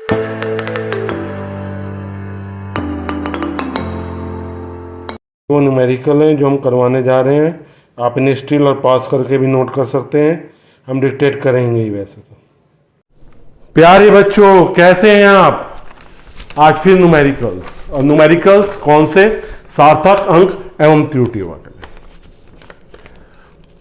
वो न्यूमेरिकल हैं जो हम करवाने जा रहे हैं। आप इन्हें स्टिल और पॉज करके भी नोट कर सकते हैं, हम डिक्टेट करेंगे ही वैसे तो। प्यारे बच्चों, कैसे हैं आप? आज फिर न्यूमेरिकल्स, और न्यूमेरिकल्स कौन से? सार्थक, अंक एवं त्रुटियों वाले।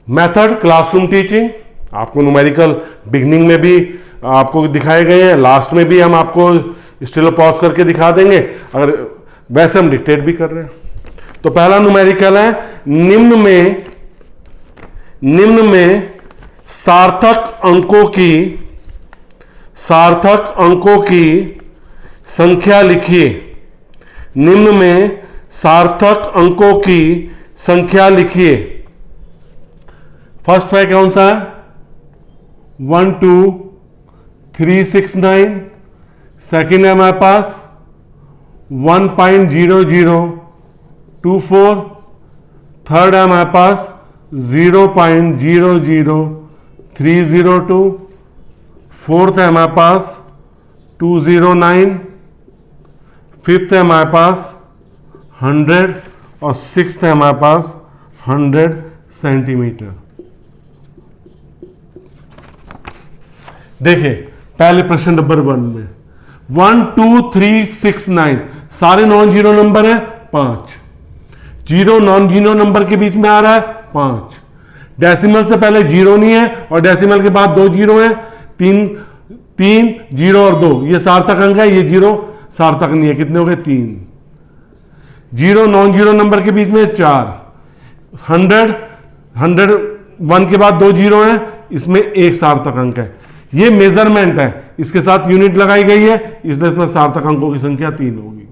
मेथड क्लासरूम टीचिंग, आपको न्यूमेरिकल बिगनिंग में भी आपको दिखाए गए हैं, लास्ट में भी हम आपको स्टिल और पॉज करके दिखा देंगे, अगर वैसे हम डिक्टेट भी कर रहे हैं। तो पहला न्यूमेरिकल है, निम्न में सार्थक अंकों की संख्या लिखिए। निम्न में सार्थक अंकों की संख्या लिखिए। फर्स्ट है कौन सा है? 1 2 3 6 9। सेकेंड है हमारे पास 1.0024। थर्ड है हमारे पास 0.00302। फोर्थ है हमारे पास 209। फिफ्थ है हमारे पास 100 और सिक्स्थ है हमारे पास 100 सेंटीमीटर। देखिए पहले प्रश्न नंबर 1 में 1 2 3 6 9 सारे नॉन जीरो नंबर है। 5 जीरो नॉन जीरो नंबर के बीच में आ रहा है 5। डेसिमल से पहले जीरो नहीं है और डेसिमल के बाद 2 जीरो है। 3 जीरो और 2 ये सार्थक अंक है, ये जीरो सार्थक नहीं है। कितने हो गए? 3। जीरो नॉन जीरो नंबर के बीच में 4। 101 के बाद 2 जीरो है, इसमें एक सार्थक अंक है। ये मेजरमेंट है, इसके साथ यूनिट लगाई गई है, इसलिए इसमें सार्थक अंकों की संख्या 3 होगी।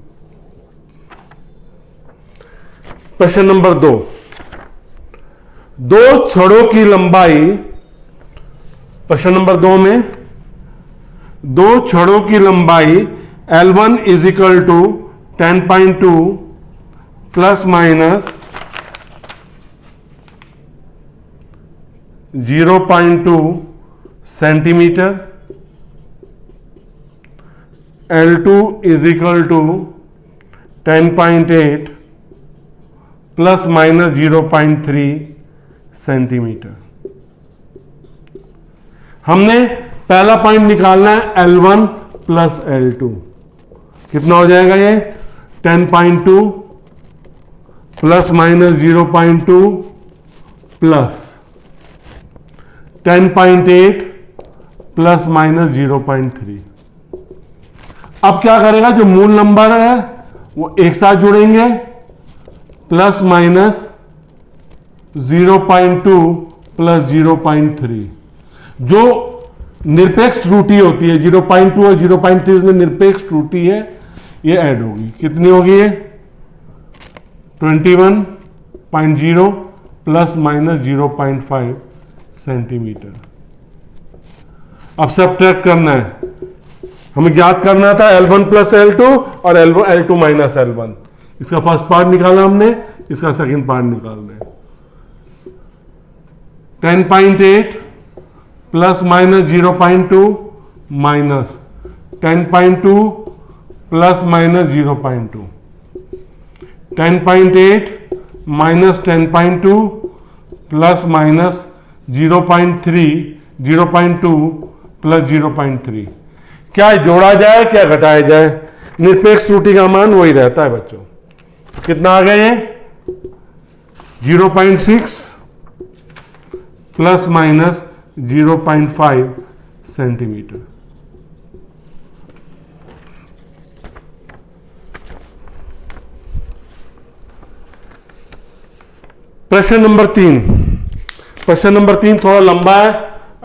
प्रश्न नंबर 2, दो छड़ों की लंबाई। प्रश्न नंबर 2 में दो छड़ों की लंबाई L1 is equal to 10.2 plus minus 0.2 centimetre. L2 is equal to 10.8 plus minus 0.3 centimetre. हमने पहला पॉइंट निकालना है L1 प्लस L2। कितना हो जाएगा ये? 10.2 plus minus 0.2 plus 10.8 plus minus 0.3। अब क्या करेगा? जो मूल नंबर है वो एक साथ जुड़ेंगे, प्लस माइनस 0.2 प्लस 0.3। जो निरपेक्ष त्रुटि होती है 0.2 और 0.3 में निरपेक्ष त्रुटि है, ये ऐड होगी। कितनी होगी ये? 21.0 प्लस माइनस 0.5 सेंटीमीटर। अब सब्ट्रैक्ट करना है, हमें ज्ञात करना था L1 प्लस L2 और L2 माइनस L1। इसका फर्स्ट पार्ट निकाला हमने, इसका सेकंड पार्ट निकालना है। 10.8 plus minus 0.2 minus 10.2 plus minus 0.2। 10.8 minus 10.2 plus minus 0.2 plus 0.3। क्या जोड़ा जाए क्या घटाया जाए? निरपेक्ष त्रुटि का मान वही रहता है बच्चों। कितना आ गया ये? 0.6 प्लस माइनस 0.5 सेंटीमीटर। प्रश्न नंबर 3। प्रश्न नंबर 3 थोड़ा लंबा है,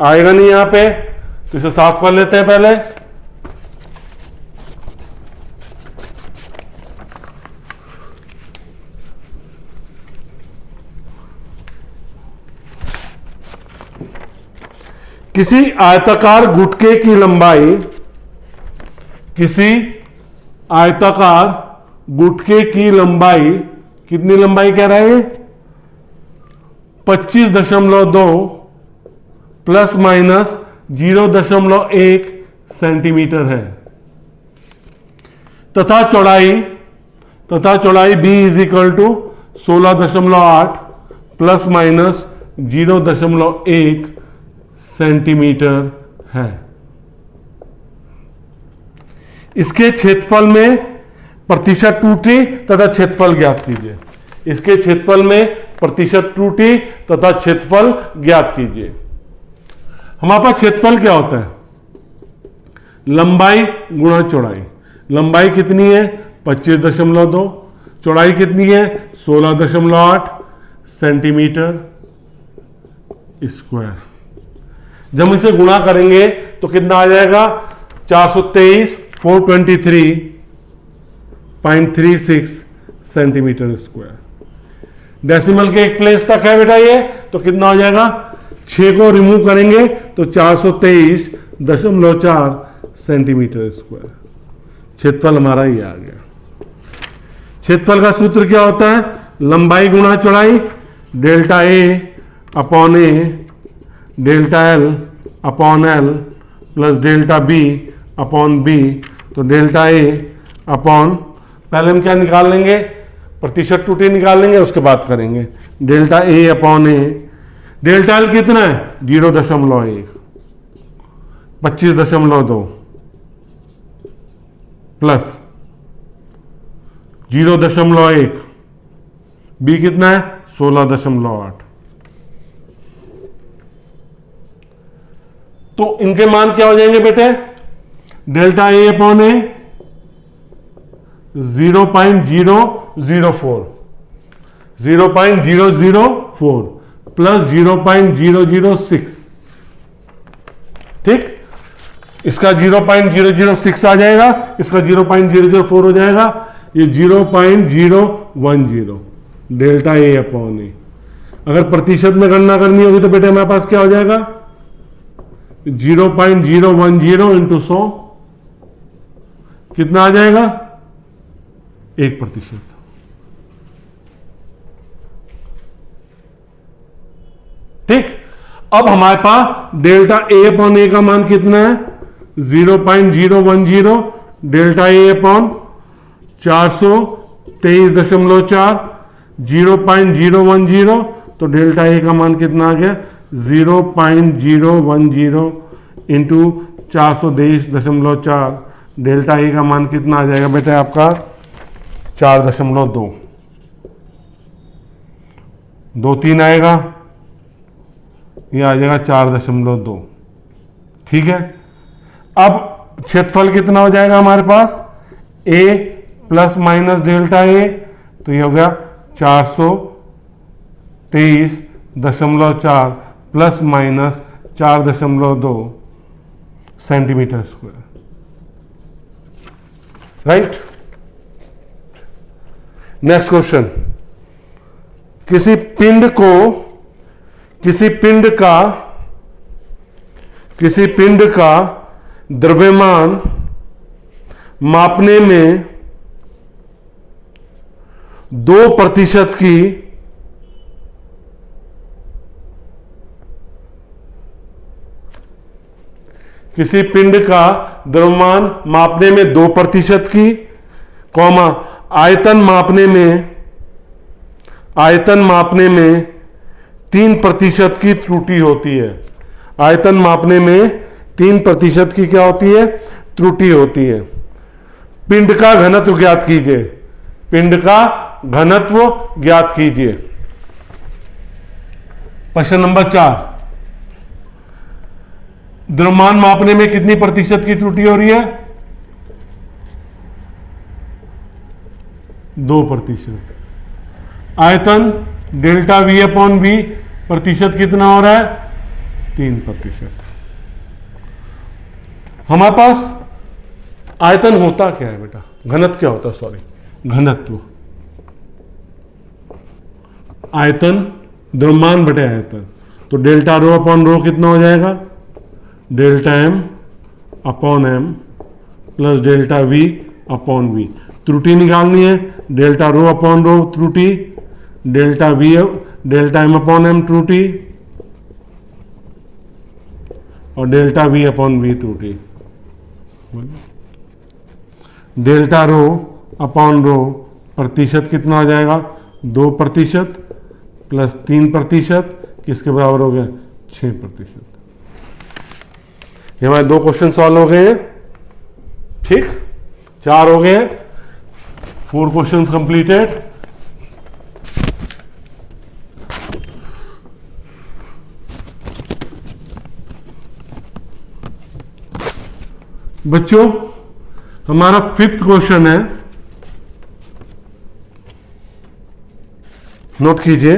आएगा नहीं यहां पे, तो इसे साफ कर लेते हैं पहले। किसी आयताकार गुटके की लंबाई, किसी आयताकार गुटके की लंबाई, कितनी लंबाई कह रहा है? 25.2 प्लस माइनस 0.1 सेंटीमीटर है। तथा चौड़ाई b is equal to 16.8 plus minus 0.1 centimetre है। इसके क्षेत्रफल में प्रतिशत त्रुटि तथा क्षेत्रफल ज्ञात कीजिए। इसके क्षेत्रफल में प्रतिशत त्रुटि तथा क्षेत्रफल ज्ञात कीजिए। हमारे पास क्षेत्रफल क्या होता है? लंबाई गुणा चौड़ाई। लंबाई कितनी है? 25.2। चौड़ाई कितनी है? 16.8 सेंटीमीटर स्क्वायर। जब इसे गुणा करेंगे तो कितना आ जाएगा? 423.36 सेंटीमीटर स्क्वायर। डेसिमल के एक प्लेस तक है बेटा ये, तो कितना हो जाएगा? 6 को रिमूव करेंगे तो 423.4 सेंटीमीटर स्क्वायर। क्षेत्रफल हमारा ये आ गया। क्षेत्रफल का सूत्र क्या होता है? लंबाई गुणा चौड़ाई, delta A upon A, delta L upon L plus delta B upon B. तो डेल्टा ए अपॉन, पहले हम क्या निकाल लेंगे? प्रतिशत त्रुटि निकाल लेंगे, उसके बाद करेंगे। Delta A upon A, delta L कितना है? 0.1, 25.2 प्लस 0.1, बी कितना है? 16.8। तो इनके मान क्या हो जाएंगे बेटे? Delta A upon A 0.004 plus 0.006। ठीक, इसका 0.006 आ जाएगा, इसका 0.004 हो जाएगा, ये 0.010 डेल्टा ए अपॉन ए। अगर प्रतिशत में गणना करनी होगी तो बेटे हमारे पास क्या हो जाएगा? 0.010 इंटू 100 कितना आ जाएगा? 1%। ठीक, अब हमारे पास डेल्टा ए अपॉन ए का मान कितना है? 0.010 डेल्टा ए अपॉन 423.4 0.010, तो डेल्टा ए का मान कितना आ गया? 0.010 इंटू 423.4। डेल्टा ए का मान कितना आ जाएगा बेटा आपका? 4.2। 2-3 आएगा, ये आ जाएगा 4.2। ठीक है, अब क्षेत्रफल कितना हो जाएगा हमारे पास? ए प्लस माइनस डेल्टा ए, तो ये हो गया 423.4 plus minus 4.2 centimetre square. Right. Next question, किसी पिंड का द्रव्यमान मापने में 2% की किसी पिंड का द्रव्यमान मापने में 2% की, कॉमा आयतन मापने में 3% की त्रुटि होती है। आयतन मापने में 3% की क्या होती है? त्रुटि होती है। पिंड का घनत्व ज्ञात कीजिए। पिंड का घनत्व ज्ञात कीजिए। प्रश्न नंबर 4, द्रव्यमान मापने में कितनी प्रतिशत की त्रुटि हो रही है? 2%। आयतन डेल्टा वी अपॉन वी प्रतिशत कितना हो रहा है? 3%। हमारे पास आयतन होता क्या है बेटा? घनत्व क्या होता है? सॉरी, घनत्व। आयतन द्रव्यमान बटे आयतन, तो डेल्टा रो अपॉन रो कितना हो जाएगा? Delta M upon M plus delta V upon V. त्रुटि निकालनी है, डेल्टा रो अपॉन रो त्रुटि, डेल्टा एम अपॉन एम त्रुटि और डेल्टा वी अपॉन वी त्रुटि। डेल्टा रो अपॉन रो प्रतिशत कितना हो जाएगा 2% प्लस 3% किसके बराबर हो गया 6%। ये हमारे 2 क्वेश्चन सॉल्व हो गए हैं। ठीक, 4 हो गए हैं, 4 क्वेश्चंस कंप्लीटेड। बच्चों हमारा 5th क्वेश्चन है, नोट कीजिए।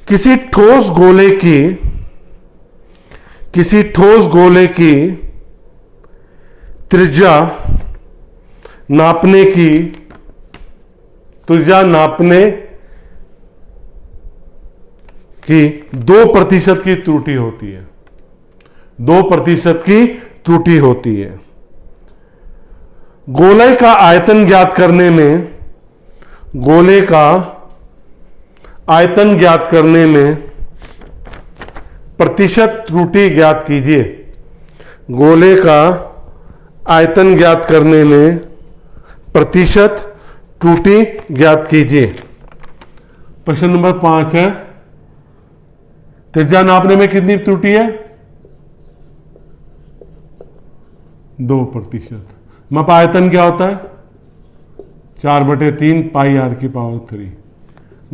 किसी ठोस गोले की त्रिज्या नापने की 2% की त्रुटि होती है। 2% की त्रुटि होती है। गोले का आयतन ज्ञात करने में प्रतिशत त्रुटि ज्ञात कीजिए। गोले का आयतन ज्ञात करने में प्रतिशत त्रुटि ज्ञात कीजिए। प्रश्न नंबर 5 है, त्रिज्या नापने में कितनी त्रुटि है 2%। माप आयतन क्या होता है 4/3 पाई r की power 3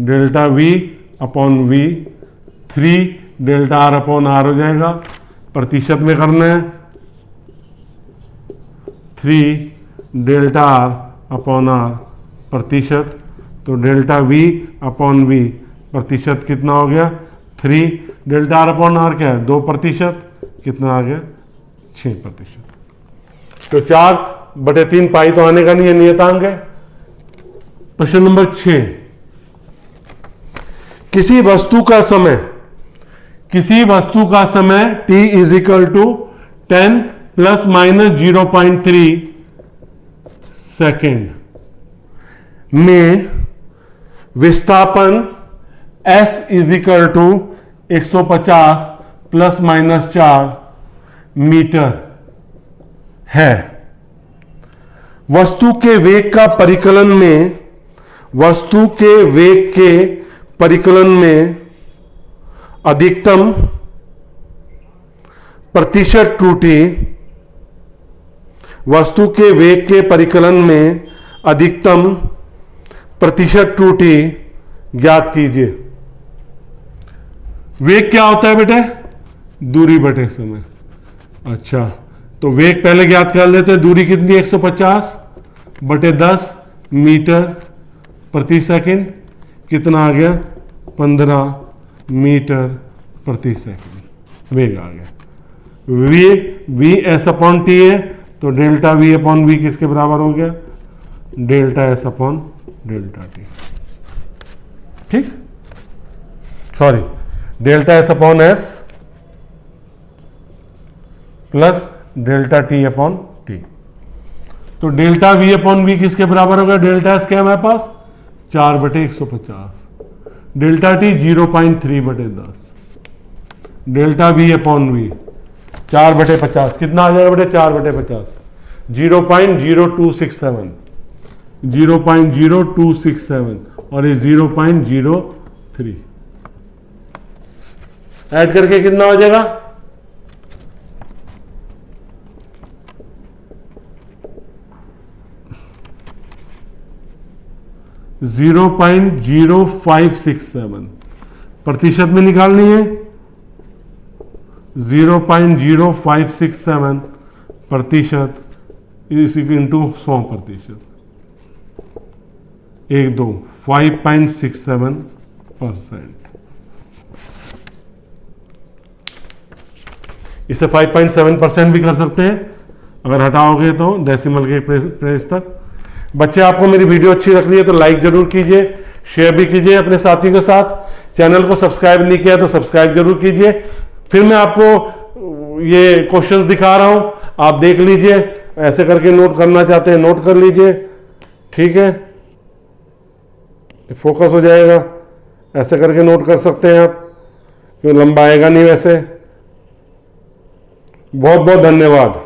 delta v upon v 3 delta r upon r हो जाएगा। प्रतिशत में करना है 3 डेल्टा r अपॉन r प्रतिशत, तो डेल्टा v अपॉन v प्रतिशत कितना हो गया 3 डेल्टा r अपॉन r क्या है 2%, कितना आ गया 6%। तो 4/3 पाई तो आने का नहीं है, नियतांक है। प्रश्न नंबर 6, किसी वस्तु का समय t is equal to 10 plus minus 0.3 second में विस्थापन s is equal to 150 plus minus 4 metre है। वस्तु के वेग के परिकलन में अधिकतम प्रतिशत त्रुटि ज्ञात कीजिए। वेग क्या होता है बेटे दूरी बटे समय। अच्छा, तो वेग पहले ज्ञात कर लेते हैं। दूरी कितनी 150/10 मीटर प्रति सेकंड, कितना आ गया 15 मीटर प्रति सेकंड वेग आ गया। वी एस अपॉन टी है, तो डेल्टा वी अपॉन वी किसके बराबर हो गया delta S upon delta T. ठीक, sorry, delta S upon S plus delta T upon T. तो डेल्टा वी अपॉन वी किसके बराबर होगा डेल्टा एस क्या है हमारे पास 4/150, delta T 0.3/10, delta V upon V 4/50 कितना आ जाएगा बेटे 4/50 0.0267 और ये 0.03 ऐड करके कितना हो जाएगा 0.0567 प्रतिशत में निकालनी है 0.0567 प्रतिशत इसी इंटू 100%, 5.67%। इसे 5.7% भी कर सकते हैं अगर हटाओगे तो डेसिमल के प्लेस तक। बच्चे आपको मेरी वीडियो अच्छी लग रही है तो लाइक जरूर कीजिए, शेयर भी कीजिए अपने साथियों के साथ। चैनल को सब्सक्राइब नहीं किया तो सब्सक्राइब जरूर कीजिए। फिर मैं आपको ये क्वेश्चंस दिखा रहा हूं, आप देख लीजिए, ऐसे करके नोट करना चाहते हैं नोट कर लीजिए, ठीक है, फोकस हो जाएगा। ऐसे करके नोट कर सकते हैं आप, क्यों लंबा आएगा नहीं वैसे। बहुत बहुत धन्यवाद।